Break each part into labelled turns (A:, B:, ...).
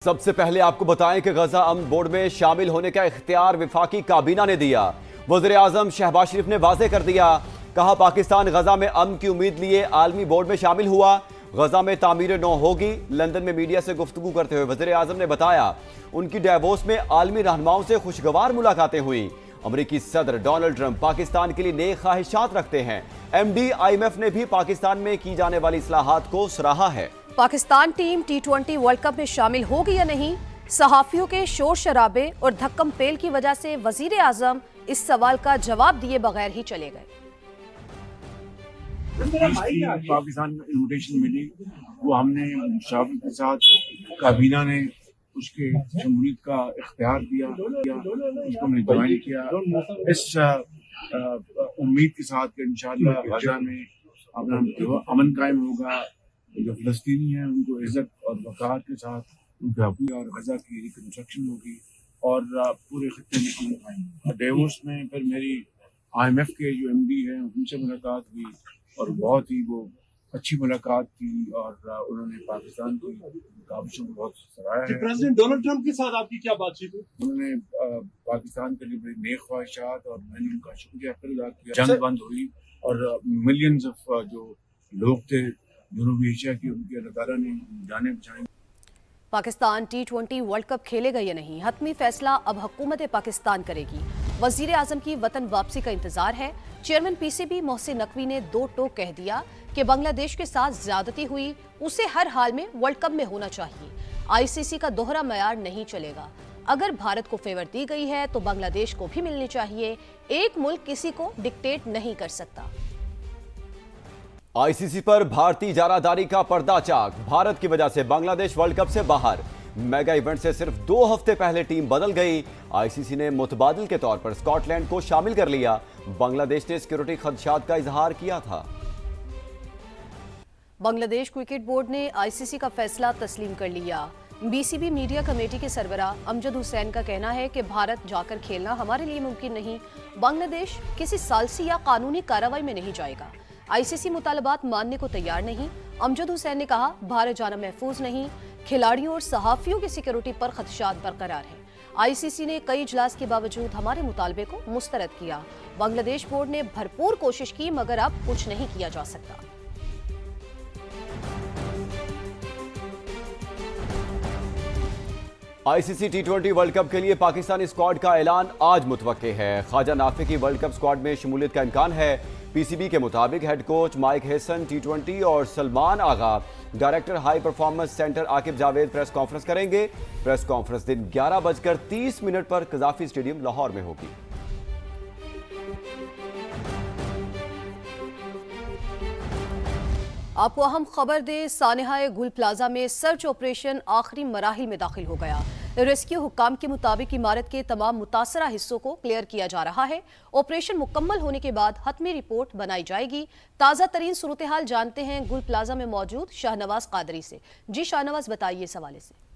A: सबसे पहले आपको बताएं कि गजा अमन बोर्ड में शामिल होने का इख्तियार विफाकी काबीना ने दिया। वज़ीर आज़म शहबाज शरीफ ने वाज़ेह कर दिया, कहा पाकिस्तान गजा में अमन की उम्मीद लिए आलमी बोर्ड में शामिल हुआ। गजा में तामीर नौ होगी। लंदन में मीडिया से गुफ्तगू करते हुए वज़ीर आज़म ने बताया उनकी डेवोस में आलमी रहनुमाओं से खुशगवार मुलाकातें हुई। अमरीकी सदर डोनाल्ड ट्रंप पाकिस्तान के लिए नेक ख्वाहिशात रखते हैं। MD IMF ने भी पाकिस्तान में की जाने वाली इस्लाहात को सराहा है।
B: Pakistan team T20 world cup में शामिल होगी या नहीं, सहाफियों के शोर शराबे और धक्कम पेल की वजह से वजीर आजम इस सवाल का जवाब दिए बगैर ही चले गए।
C: पाकिस्तान में इन्विटेशन मिली, वो हमने शाह के साथ काबीना ने उसके शमूलियत का इख्तियार दिया, उसको हमने ज्वाइन किया इस उम्मीद के साथ कि इंशाअल्लाह गजा में अपना अमन कायम होगा। जो फ़लस्तीनी हैं उनको इज्जत और वक़ार के साथ उनके हकूक़ और गजा की रिकंस्ट्रक्शन होगी और पूरे खत्ते में डेवोस में फिर मेरी IMF के जो MD हैं उनसे मुलाकात हुई और बहुत ही वो अच्छी मुलाकात थी और उन्होंने पाकिस्तान की काविशों को बहुत सराहा है।
D: प्रेसिडेंट डोनाल्ड ट्रंप के साथ आपकी क्या बातचीत हुई?
C: उन्होंने पाकिस्तान के लिए बड़ी नेक ख्वाहिशात और मैंने उनका शुक्रिया अदा किया। जंग बंद हुई और मिलियंस ऑफ जो लोग थे जनूबी एशिया की, उनके अल्लाह ताला ने जाने बचाई।
B: पाकिस्तान T20 वर्ल्ड कप खेलेगा या नहीं, हतमी फैसला अब हुकूमत पाकिस्तान करेगी। वजीर आजम की वतन वापसी का इंतजार है। चेयरमैन PCB मोहसिन नकवी ने दो टोक कह दिया कि बांग्लादेश के साथ ज्यादती हुई, उसे हर हाल में वर्ल्ड कप में होना चाहिए। ICC का दोहरा मयार नहीं चलेगा। अगर भारत को फेवर दी गई है तो बांग्लादेश को भी मिलनी चाहिए। एक मुल्क किसी को डिक्टेट नहीं कर सकता।
A: ICC पर भारतीय इजारादारी का पर्दा चाक। भारत की वजह से बांग्लादेश वर्ल्ड कप से बाहर। मेगा इवेंट से सिर्फ 2 हफ्ते पहले टीम बदल गई। ICC ने मुतबादिल के तौर पर स्कॉटलैंड को शामिल कर लिया। बांग्लादेश ने सिक्योरिटी खदशात का इजहार किया था।
B: बांग्लादेश क्रिकेट बोर्ड ने ICC का फैसला तस्लीम कर लिया। BCB मीडिया कमेटी के सरबराह अमजद हुसैन का कहना है कि भारत जाकर खेलना हमारे लिए मुमकिन नहीं। बांग्लादेश किसी सालसी या कानूनी कार्रवाई में नहीं जाएगा। ICC मुतालबात मानने को तैयार नहीं। अमजद हुसैन ने कहा भारत जाना महफूज नहीं। खिलाड़ियों और सहाफियों की सिक्योरिटी पर खदशात बरकरार हैं। ICC ने कई इजलास के बावजूद हमारे मुतालबे को मुस्तरद किया। बांग्लादेश बोर्ड ने भरपूर कोशिश की मगर अब कुछ नहीं किया जा सकता।
A: ICC T20 वर्ल्ड कप के लिए पाकिस्तानी स्क्वाड का ऐलान आज मुतवक्के है। ख्वाजा नाफी की वर्ल्ड कप स्क्वाड में शमूलियत का इम्कान है। PCB के मुताबिक head coach mic Hesson T20 और Salman Agha director high performance centre Aqib Javed press conference करेंगे। प्रेस कॉन्फ्रेंस दिन 11:30 पर कजाफी स्टेडियम लाहौर में होगी।
B: आपको अहम खबर दें, सानेहाए गुल प्लाजा में सर्च ऑपरेशन आखिरी मराहिल में दाखिल हो गया। रेस्क्यू हुक्काम के मुताबिक इमारत के तमाम मुतासरा हिस्सों को क्लियर किया जा रहा है। ऑपरेशन मुकम्मल होने के बाद हतमी रिपोर्ट बनाई जाएगी। ताज़ा तरीन सूरत हाल जानते हैं गुल प्लाजा में मौजूद शाहनवाज कादरी से। जी शाहनवाज, बताइए इस हवाले से।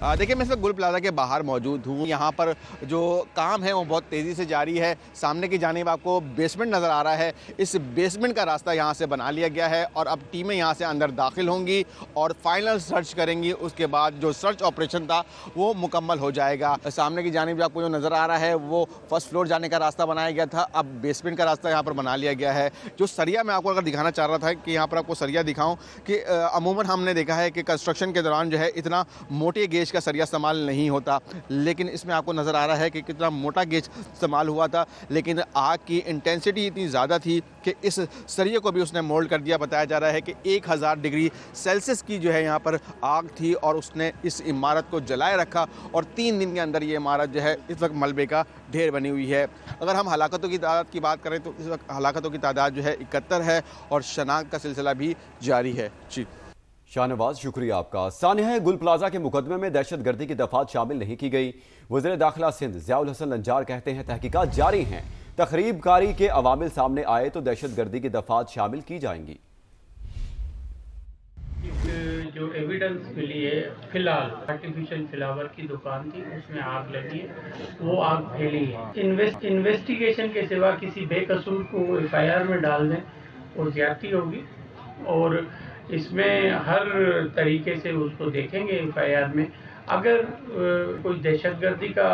E: देखिए, मैं इस वक्त गुल प्लाजा के बाहर मौजूद हूँ। यहाँ पर जो काम है वो बहुत तेज़ी से जारी है। सामने की जानिब आपको बेसमेंट नज़र आ रहा है। इस बेसमेंट का रास्ता यहाँ से बना लिया गया है और अब टीमें यहाँ से अंदर दाखिल होंगी और फाइनल सर्च करेंगी। उसके बाद जो सर्च ऑपरेशन था वो मुकम्मल हो जाएगा। सामने की जानिब आपको जो नज़र आ रहा है वो फर्स्ट फ्लोर जाने का रास्ता बनाया गया था, अब बेसमेंट का रास्ता यहाँ पर बना लिया गया है। जो सरिया मैं आपको अगर दिखाना चाह रहा था कि यहाँ पर आपको सरिया दिखाऊँ कि अमूमन हमने देखा है कि कंस्ट्रक्शन के दौरान जो है इतना मोटे गेज का सरिया इस्तेमाल नहीं होता, लेकिन इसमें आपको नज़र आ रहा है कि कितना मोटा गेज इस्तेमाल हुआ था। लेकिन आग की इंटेंसिटी इतनी ज़्यादा थी कि इस सरिये को भी उसने मोल्ड कर दिया। बताया जा रहा है कि 1000 डिग्री सेल्सियस की जो है यहाँ पर आग थी और उसने इस इमारत को जलाए रखा और 3 दिन के अंदर ये इमारत जो है इस वक्त मलबे का ढेर बनी हुई है। अगर हम हलाकतों की तादाद की बात करें तो इस वक्त हलाकतों की तादाद जो है 71 है और शनाख्त का सिलसिला भी जारी है। जी
A: शाहनवाज, शुक्रिया आपका। सानेहा गुल प्लाजा के मुकदमे में दहशतगर्दी की दफात शामिल नहीं की गई। वज़ीर दाखिला सिंध ज़ियाउल हसन लंजार कहते हैं तहकीकात जारी हैं। तखरीबकारी के अवामिल सामने आए तो दहशतगर्दी की दफात शामिल की जाएंगी।
F: जो एविडेंस मिली है, फिलहाल आर्टिफिशियल फ्लावर की दुकान थी, उसमें आग लगी है, वो आग फैली है। इन्वेस्टिगेशन के सिवा किसी बेकसूर को FIR में डाल दें और ज्यादती होगी और इसमें हर तरीके से उसको देखेंगे FIR में। अगर कोई दहशतगर्दी का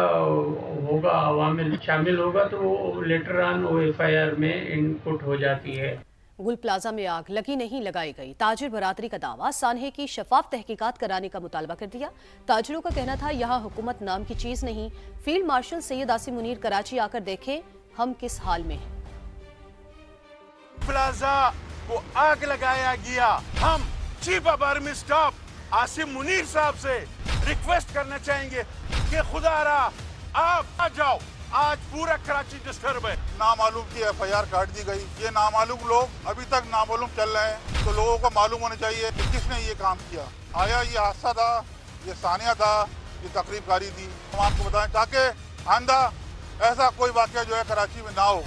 F: होगा, अवामिल शामिल होगा, तो वो लेटर ऑन वो FIR में इनपुट हो जाती है।
B: गुल प्लाजा में आग लगी नहीं लगाई गई, ताजिर बरादरी का दावा, सानहे की शफाफ तहकीकात कराने का मुतालबा कर दिया। ताजिरों का कहना था यहाँ हुकूमत नाम की चीज नहीं। फील्ड मार्शल सैयद आसिम मुनीर कराची आकर देखें हम किस हाल में हैं।
G: प्लाजा को आग लगाया गया। हम chief of army staff Asim Munir साहब से रिक्वेस्ट करना चाहेंगे कि खुदारा आप आ जाओ। आज पूरा कराची डिस्टर्ब है।
H: नामालूम की FIR काट दी गई। ये नामालूम लोग अभी तक नामालूम चल रहे हैं, तो लोगों को मालूम होना चाहिए कि किसने ये काम किया। आया ये हादसा था, ये सानिया था, ये तकरीबकारी थी। हम आपको बताएं ताकि आइंदा ऐसा कोई वाकया जो है कराची में ना हो।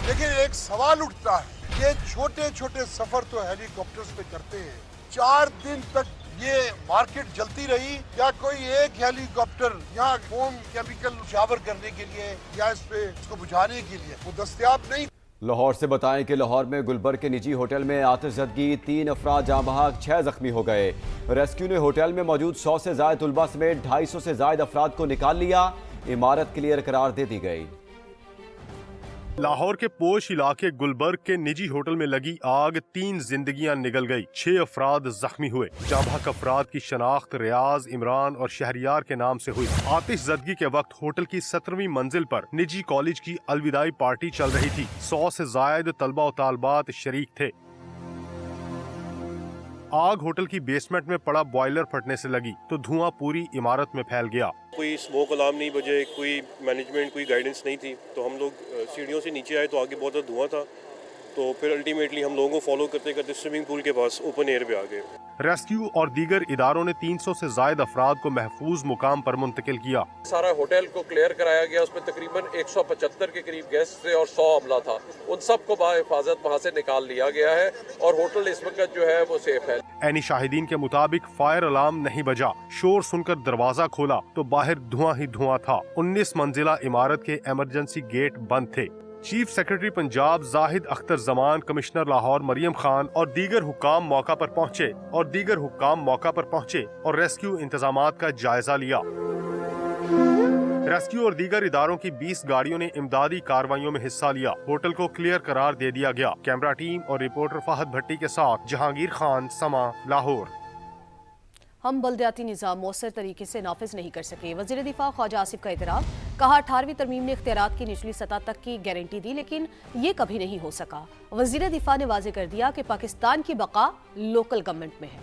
I: लेकिन एक सवाल उठता है, ये छोटे छोटे सफर तो हेलीकॉप्टर्स पे करते हैं, 4 दिन तक ये मार्केट जलती रही, या कोई एक हेलीकॉप्टर यहाँ फोम केमिकल शावर करने के लिए या इस पे इसको बुझाने के लिए वो दस्तयाब नहीं।
A: लाहौर से बताएं कि लाहौर में गुलबर्ग के निजी होटल में आतिशज़दगी, 3 अफराद जाँ बहक, 6 जख्मी हो गए। रेस्क्यू ने होटल में मौजूद 100 से ज़ायद तुलबा समेत 250 से ज़ायद अफराद को निकाल लिया। इमारत क्लियर करार दे दी गई।
J: लाहौर के पोश इलाके गुलबर्ग के निजी होटल में लगी आग, 3 जिंदगियां निगल गई, 6 अफराद जख्मी हुए। जांबाक अफराद की शनाख्त रियाज, इमरान और शहरियार के नाम से हुई। आतिशज़दगी के वक्त होटल की 17वीं मंजिल पर निजी कॉलेज की अलविदाई पार्टी चल रही थी। 100 से जायद तलबा और तालबात शरीक थे। आग होटल की बेसमेंट में पड़ा बॉयलर फटने से लगी तो धुआं पूरी इमारत में फैल गया।
K: कोई स्मोक अलार्म नहीं बजे, कोई मैनेजमेंट, कोई गाइडेंस नहीं थी, तो हम लोग सीढ़ियों से नीचे आए तो आगे बहुत ज़्यादा धुआं था। तो फिर अल्टीमेटली हम लोगों को फॉलो करते करते स्विमिंग पूल के पास ओपन एयर पे आ गए।
J: रेस्क्यू और दीगर इदारों ने 300 से जायद अफराद को महफूज मुकाम पर मुंतकिल किया।
L: सारा होटल को क्लियर कराया गया। उसमें तकरीबन 175 के करीब गेस्ट थे और 100 अमला था। उन सब को बाहिफाजत वहाँ से निकाल लिया गया है और होटल इस वक्त जो है वो सेफ है।
J: ऐनी शाहिदीन के मुताबिक फायर अलार्म नहीं बजा। शोर सुनकर दरवाजा खोला तो बाहर धुआं ही धुआं था। 19 मंजिला इमारत के इमरजेंसी गेट बंद थे। Chief secretary Punjab Zahid Akhtar Zaman, commissioner Lahore Maryam Khan और दीगर हुक्काम मौका पर पहुंचे और रेस्क्यू इंतजामात का जायजा लिया। रेस्क्यू और दीगर इदारों की 20 गाड़ियों ने इमदादी कार्रवाइयों में हिस्सा लिया। होटल को क्लियर करार दे दिया गया। कैमरा टीम और रिपोर्टर फहद भट्टी के साथ जहांगीर खान, समा, लाहौर।
B: हम बल्दियाती निज़ाम मौसर तरीके से नाफिज नहीं कर सके, वज़ीर दिफा ख्वाजा आसिफ का इतराफ़। कहा 18वीं तरमीम ने इख्तियारात की निचली सतह तक की गारंटी दी, लेकिन ये कभी नहीं हो सका। वज़ीर दिफा ने वाज़ेह कर दिया कि पाकिस्तान की बका लोकल गवर्नमेंट में है।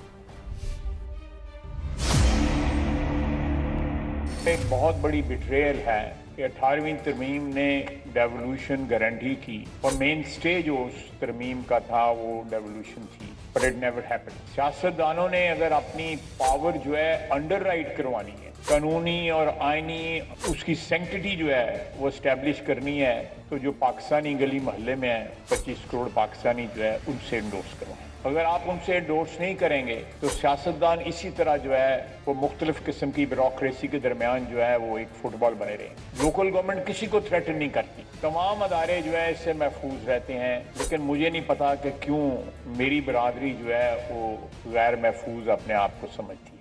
M: एक बहुत बड़ी बिट्रेयल है कि 18वीं तरमीम ने डेवोल्यूशन गारंटी की और मेन स्टेज उस तरमीम का था वो डेवोल्यूशन थी, बट इट नेवर हैपेंड। सियासतदानों ने अगर अपनी पावर जो है अंडर राइट करवानी है, कानूनी और आईनी उसकी सेंक्टिटी जो है वो इस्टेब्लिश करनी है, तो जो पाकिस्तानी गली मोहल्ले में है 25 करोड़ पाकिस्तानी जो है उनसे एंडोर्स करवाएं। अगर आप उनसे एंडोर्स नहीं करेंगे तो सियासतदान इसी तरह जो है वो मुख्तलिफ किस्म की ब्यूरोक्रेसी के दरमियान जो है वो एक फुटबॉल बने रहे। लोकल गवर्नमेंट किसी को थ्रेटन नहीं करती, तमाम अदारे जो है इससे महफूज रहते हैं, लेकिन मुझे नहीं पता कि क्यों मेरी बरादरी जो है वो गैर महफूज अपने आप को समझती है।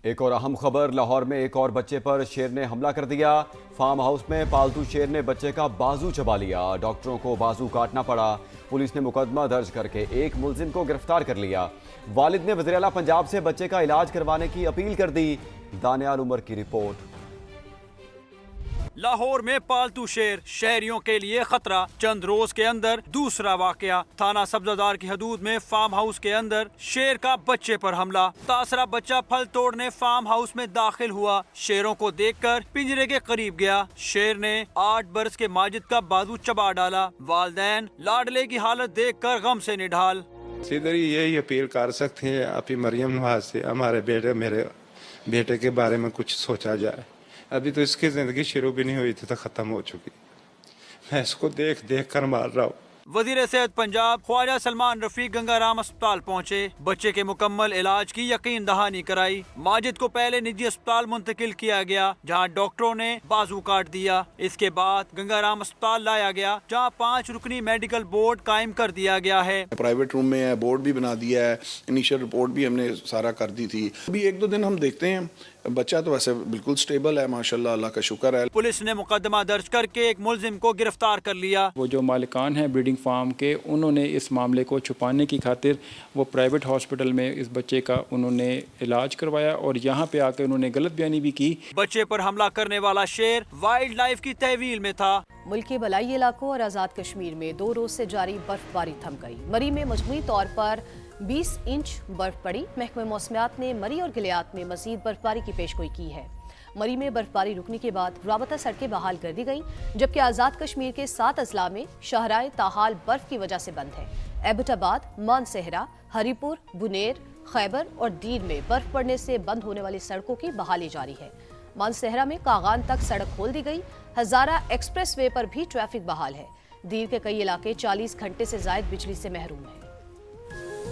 A: एक और अहम खबर, लाहौर में एक और बच्चे पर शेर ने हमला कर दिया। फार्म हाउस में पालतू शेर ने बच्चे का बाजू चबा लिया। डॉक्टरों को बाजू काटना पड़ा। पुलिस ने मुकदमा दर्ज करके एक मुलजिम को गिरफ्तार कर लिया। वालिद ने वज़ीर आला पंजाब से बच्चे का इलाज करवाने की अपील कर दी। दानियाल उमर की रिपोर्ट।
N: लाहौर में पालतू शेर शहरियों के लिए खतरा। चंद रोज के अंदर दूसरा वाकया। थाना सब्जादार की हदूद में फार्म हाउस के अंदर शेर का बच्चे पर हमला। तासरा बच्चा फल तोड़ने फार्म हाउस में दाखिल हुआ। शेरों को देखकर पिंजरे के करीब गया। शेर ने 8 बरस के माजिद का बाजू चबा डाला। वालिदैन लाडले की हालत देखकर गम से निढाल।
O: सीधे यही अपील कर सकते हैं अपनी मरियम नवाज से, हमारे मेरे बेटे के बारे में कुछ सोचा जाए। अभी तो इसकी जिंदगी शुरू भी नहीं हुई थी तो खत्म हो चुकी। मैं इसको देख कर मार रहा हूँ।
N: वजीर सेहत पंजाब ख्वाजा सलमान रफीक गंगाराम अस्पताल पहुँचे। बच्चे के मुकम्मल इलाज की यकीन दहानी कराई। माजिद को पहले निजी अस्पताल मुंतकिल किया गया, जहाँ डॉक्टरों ने बाजू काट दिया। इसके बाद गंगाराम अस्पताल लाया गया, जहाँ 5 रुकनी मेडिकल बोर्ड कायम कर दिया गया है।
P: प्राइवेट रूम में है, बोर्ड भी बना दिया है, इनिशियल रिपोर्ट भी हमने सारा कर दी थी। अभी 1-2 दिन हम देखते हैं, बच्चा तो वैसे बिल्कुल स्टेबल है माशाल्लाह, अल्लाह का शुक्र है।
N: पुलिस ने मुकदमा दर्ज करके एक मुलजिम को गिरफ्तार कर लिया।
Q: वो जो मालिकान हैं ब्रीडिंग फार्म के, उन्होंने इस मामले को छुपाने की खातिर वो प्राइवेट हॉस्पिटल में इस बच्चे का उन्होंने इलाज करवाया और यहाँ पे आकर उन्होंने गलत बयानी भी की।
N: बच्चे पर हमला करने वाला शेर वाइल्ड लाइफ की तहवील में था।
B: मुल्क के बलाई इलाकों और आज़ाद कश्मीर में 2 रोज से जारी बर्फबारी थम गई। मरी में मजमूई तौर पर 20 इंच बर्फ पड़ी। महकमे मौसमियात ने मरी और गिलियात में मजीद बर्फबारी की पेशगोई की है। मरी में बर्फबारी रुकने के बाद राबता सड़कें बहाल कर दी गईं, जबकि आज़ाद कश्मीर के 7 अजला में शाहराए ताहाल बर्फ की वजह से बंद है। एबटाबाद, मानसहरा, हरीपुर, बुनेर, खैबर और दीर में बर्फ पड़ने से बंद होने वाली सड़कों की बहाली जारी है। मानसहरा में कागान तक सड़क खोल दी गई। हजारा एक्सप्रेस वे पर भी ट्रैफिक बहाल है। दीर के कई इलाके 40 घंटे से जायद बिजली से महरूम हैं।